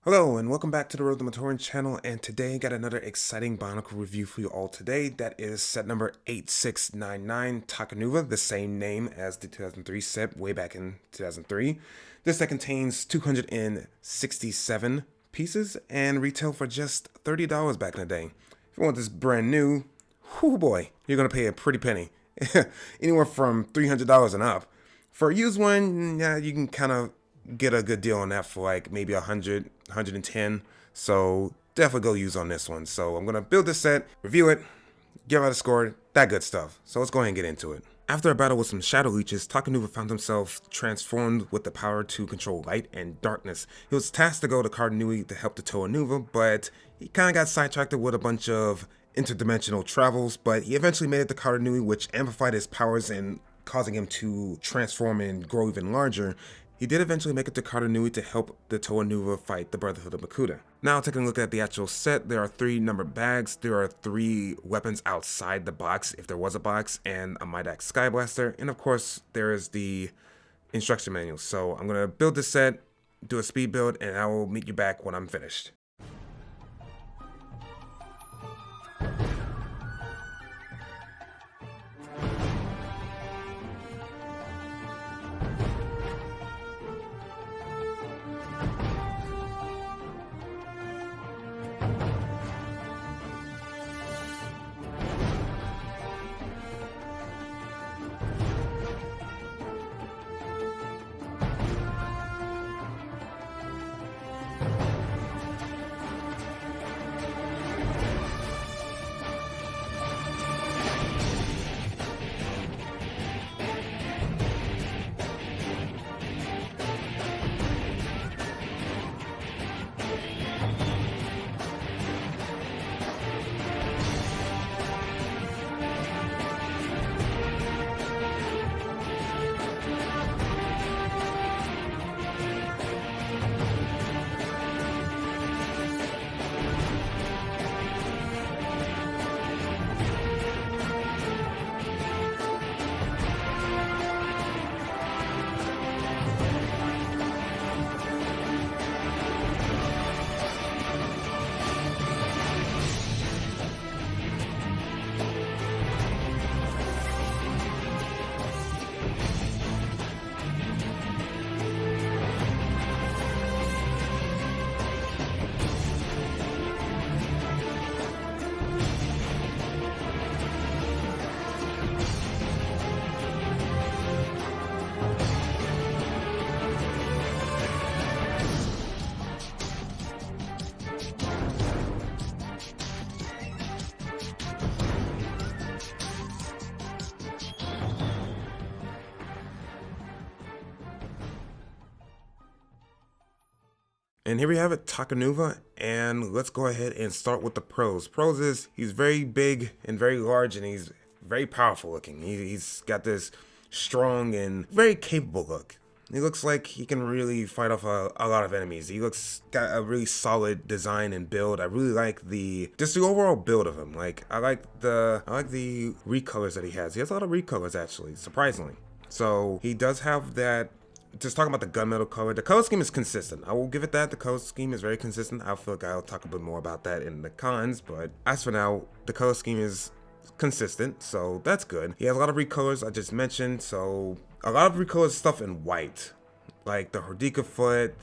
Hello and welcome back to the RobeTheMatoran channel, and today I got another exciting Bionicle review for you all today. That is set number 8699 Takanuva, the same name as the 2003 set way back in 2003. This set contains 267 pieces and retailed for just $30 back in the day. If you want this brand new, whoo boy, you're going to pay a pretty penny. Anywhere from $300 and up. For a used one, yeah, you can kind of get a good deal on that for like maybe 100, 110. So definitely go use on this one. So I'm gonna build this set, review it, give out a score, that good stuff. So let's go ahead and get into it. After a battle with some shadow leeches, Takanuva found himself transformed with the power to control light and darkness. He was tasked to go to Cardanui to help the Takanuva, but he kind of got sidetracked with a bunch of interdimensional travels, but he eventually made it to Cardanui, which amplified his powers and causing him to transform and grow even larger. He did eventually make it to Cardanui to help the Takanuva fight the Brotherhood of Makuta. Now taking a look at the actual set, there are 3 numbered bags, there are 3 weapons outside the box, if there was a box, and a Midax Skyblaster, and of course there is the instruction manual. So I'm going to build this set, do a speed build, and I will meet you back when I'm finished. And here we have it, Takanuva, and let's go ahead and start with the pros. Pros is he's very big and very large, and he's very powerful looking. He's got this strong and very capable look. He looks like he can really fight off a lot of enemies. He looks got a really solid design and build. I really like just the overall build of him. Like I like the recolors that he has. He has a lot of recolors actually, surprisingly. So he does have that. Just talking about the gunmetal color, the color scheme is consistent. I will give it that. The color scheme is very consistent. I feel like I'll talk a bit more about that in the cons, but as for now, the color scheme is consistent, so that's good. He has a lot of recolors I just mentioned, so a lot of recolors stuff in white, like the Hordika foot,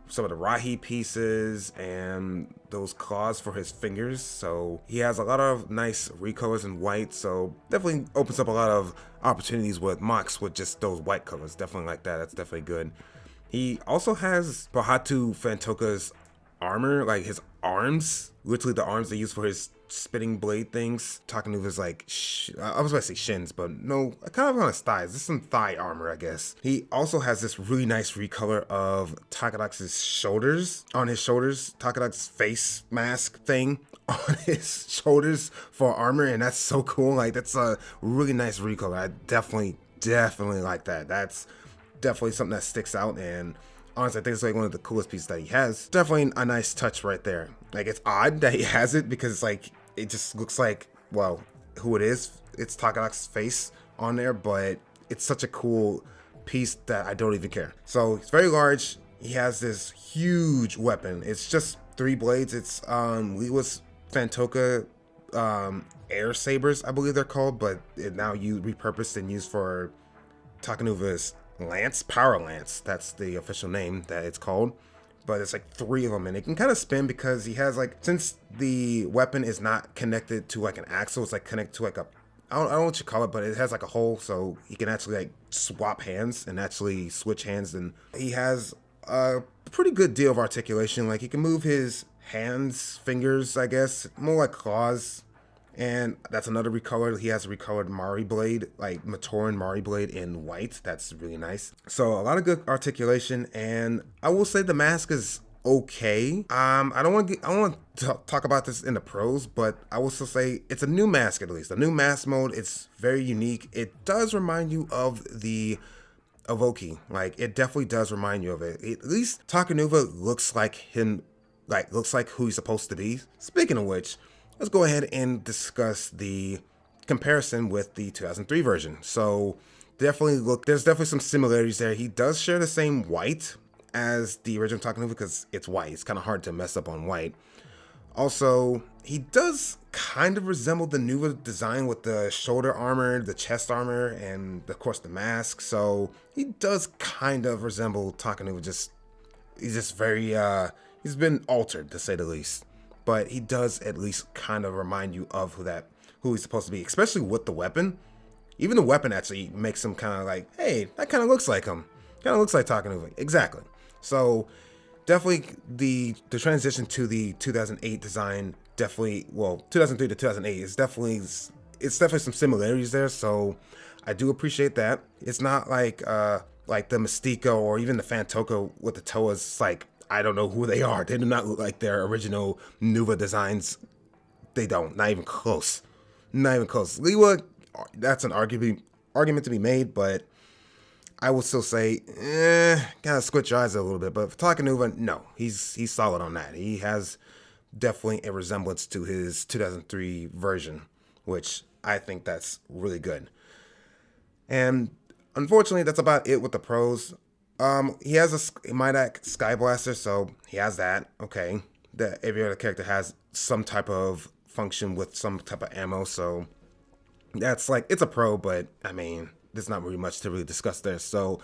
some of the Rahi pieces, and those claws for his fingers. So he has a lot of nice recolors in white, so definitely opens up a lot of opportunities with mocks with just those white colors. Definitely like that. That's definitely good. He also has Bahatu Fantoka's armor, like his arms, literally the arms they use for his spitting blade things. Takanuva's like, I was about to say shins, but no, kind of on his thighs. This is some thigh armor, I guess. He also has this really nice recolor of Takadax's shoulders, on his shoulders, Takadax's face mask thing on his shoulders for armor, and that's so cool. Like, that's a really nice recolor. I definitely like that. That's definitely something that sticks out, and honestly, I think it's like one of the coolest pieces that he has. Definitely a nice touch right there. Like, it's odd that he has it because, like, it just looks like, well, who it is. It's Takadax's face on there, but it's such a cool piece that I don't even care. So it's very large. he has this huge weapon. It's just 3 blades. It's Lewa's Fantoka air sabers, I believe they're called, but now you repurposed and used for Takanuva's lance, power lance. That's the official name that it's called. But it's like 3 of them, and it can kind of spin because he has like, since the weapon is not connected to like an axle, it's like connected to like a, I don't know what you call it, but it has like a hole, so he can actually like swap hands and actually switch hands. And he has a pretty good deal of articulation. Like he can move his hands, fingers, I guess, more like claws. And that's another recolor. He has a recolored Mari blade, like Matoran Mari blade in white. That's really nice. So a lot of good articulation, and I will say the mask is okay. I don't want to talk about this in the pros, but I will still say it's a new mask at least. A new mask mode. It's very unique. It does remind you of the Evoki. Like it definitely does remind you of it. At least Takanuva looks like him, like looks like who he's supposed to be. Speaking of which, let's go ahead and discuss the comparison with the 2003 version. So definitely there's definitely some similarities there. He does share the same white as the original Takanuva because it's white. It's kind of hard to mess up on white. Also, he does kind of resemble the newer design with the shoulder armor, the chest armor, and of course the mask. So he does kind of resemble Takanuva. He's just very he's been altered to say the least. But he does at least kind of remind you of who he's supposed to be, especially with the weapon. Even the weapon actually makes him kind of like, hey, that kind of looks like him. Kind of looks like Takanuva. Exactly. So definitely the transition to the 2008 design, definitely, well, 2003 to 2008 is definitely some similarities there. So I do appreciate that. It's not like the Mystico or even the Fantoka with the Toas. It's like, I don't know who they are. They do not look like their original Nuva designs. They don't. Not even close. Not even close. Lewa, that's an argument to be made, but I will still say, kind of squint your eyes a little bit. But for Takanuva, no. He's solid on that. He has definitely a resemblance to his 2003 version, which I think that's really good. And unfortunately, that's about it with the pros. He has a Midak Sky Blaster, so he has that. Okay, that every other character has some type of function with some type of ammo, so that's like, it's a pro, but I mean, there's not really much to really discuss there. So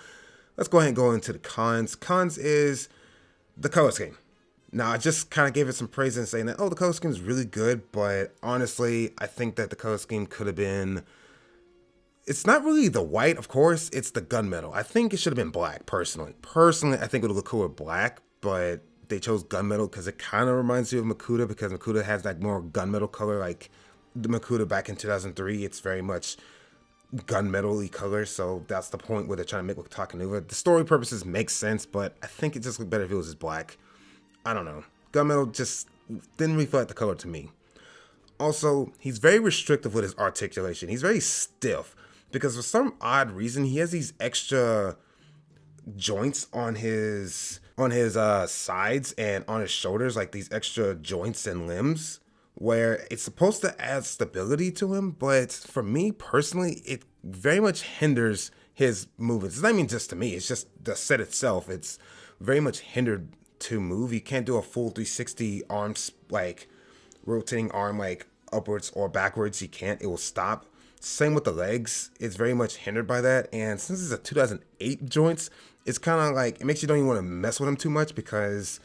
let's go ahead and go into the cons. Cons is the color scheme. Now, I just kind of gave it some praise and saying that, oh, the color scheme is really good, but honestly, I think that the color scheme could have been, it's not really the white, of course, it's the gunmetal. I think it should have been black, personally. I think it would look cool with black, but they chose gunmetal because it kind of reminds you of Makuta, because Makuta has that more gunmetal color, like the Makuta back in 2003. It's very much gunmetal-y color, so that's the point where they're trying to make with Takanuva. The story purposes make sense, but I think it just looked better if it was just black. I don't know. Gunmetal just didn't reflect the color to me. Also, he's very restrictive with his articulation. He's very stiff, because for some odd reason, he has these extra joints on his sides and on his shoulders, like these extra joints and limbs, where it's supposed to add stability to him, but for me personally, it very much hinders his movements. It's not even just to me, it's just the set itself. It's very much hindered to move. You can't do a full 360 arms, like rotating arm like upwards or backwards. You can't, it will stop. Same with the legs, it's very much hindered by that. And since it's a 2008 joints, it's kind of like, it makes you don't even want to mess with them too much, because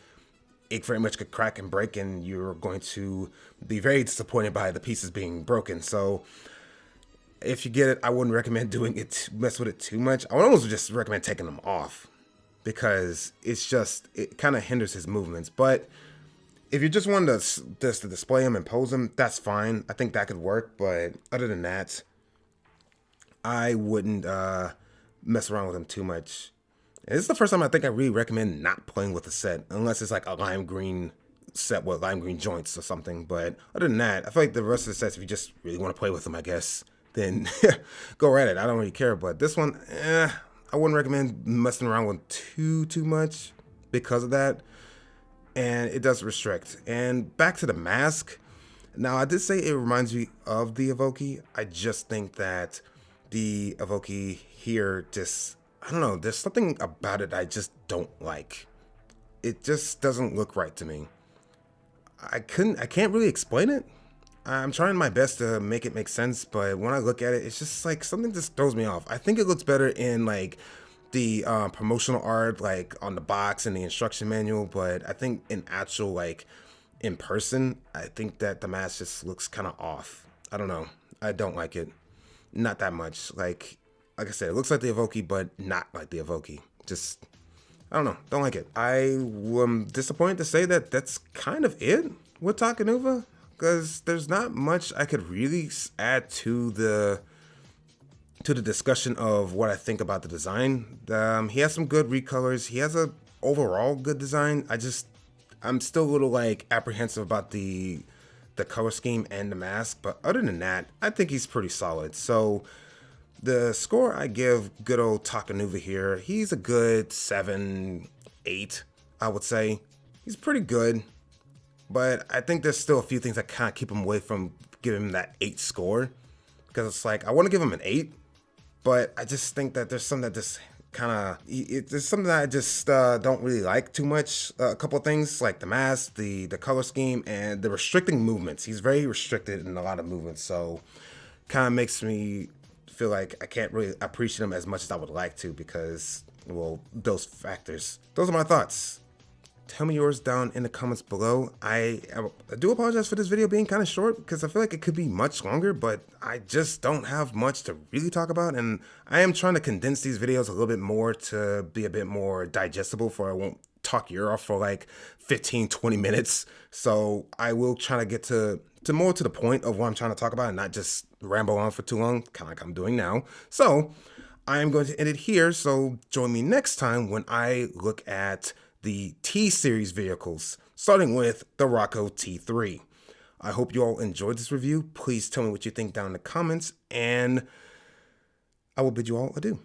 it very much could crack and break, and you're going to be very disappointed by the pieces being broken. So if you get it, I wouldn't recommend doing it, mess with it too much. I would almost just recommend taking them off, because it kind of hinders his movements. But if you just wanted to display them and pose them, that's fine. I think that could work. But other than that, I wouldn't mess around with them too much. And this is the first time I think I really recommend not playing with the set, unless it's like a lime green set with lime green joints or something. But other than that, I feel like the rest of the sets, if you just really want to play with them, I guess, then go at it. I don't really care. But this one, I wouldn't recommend messing around with too much because of that. And it does restrict. And back to the mask. Now, I did say it reminds me of the Evoki. I just think that the Evoki here just, I don't know, there's something about it I just don't like. it just doesn't look right to me. I can't really explain it. I'm trying my best to make it make sense, but when I look at it, it's just like something just throws me off. I think it looks better in like the promotional art, like on the box and the instruction manual, but I think in actual like in person, I think that the mask just looks kind of off. I don't know. I don't like it. Not that much. Like I said, it looks like the Evoke, but not like the Evoke. Just I don't know. Don't like it. I am disappointed to say that that's kind of it with Takanuva, because there's not much I could really add to the discussion of what I think about the design. He has some good recolors. He has a overall good design. I'm still a little like apprehensive about the color scheme and the mask, but other than that, I think he's pretty solid. So the score I give good old Takanuva here, he's a good 7, 8, I would say. He's pretty good, but I think there's still a few things that kind of keep him away from giving him that 8 score, because it's like I want to give him an 8, but I just think that there's something that just kind of, there's something that I just don't really like too much. A couple of things like the mask, the color scheme, and the restricting movements. He's very restricted in a lot of movements, so kind of makes me feel like I can't really appreciate him as much as I would like to, because, well, those factors. Those are my thoughts. Tell me yours down in the comments below. I do apologize for this video being kind of short, because I feel like it could be much longer, but I just don't have much to really talk about, and I am trying to condense these videos a little bit more to be a bit more digestible, for I won't talk your off for like 15-20 minutes. So I will try to get to more to the point of what I'm trying to talk about and not just ramble on for too long, kind of like I'm doing now. So I am going to end it here. So join me next time when I look at the T-Series vehicles, starting with the Rocco T3. I hope you all enjoyed this review. Please tell me what you think down in the comments, and I will bid you all adieu.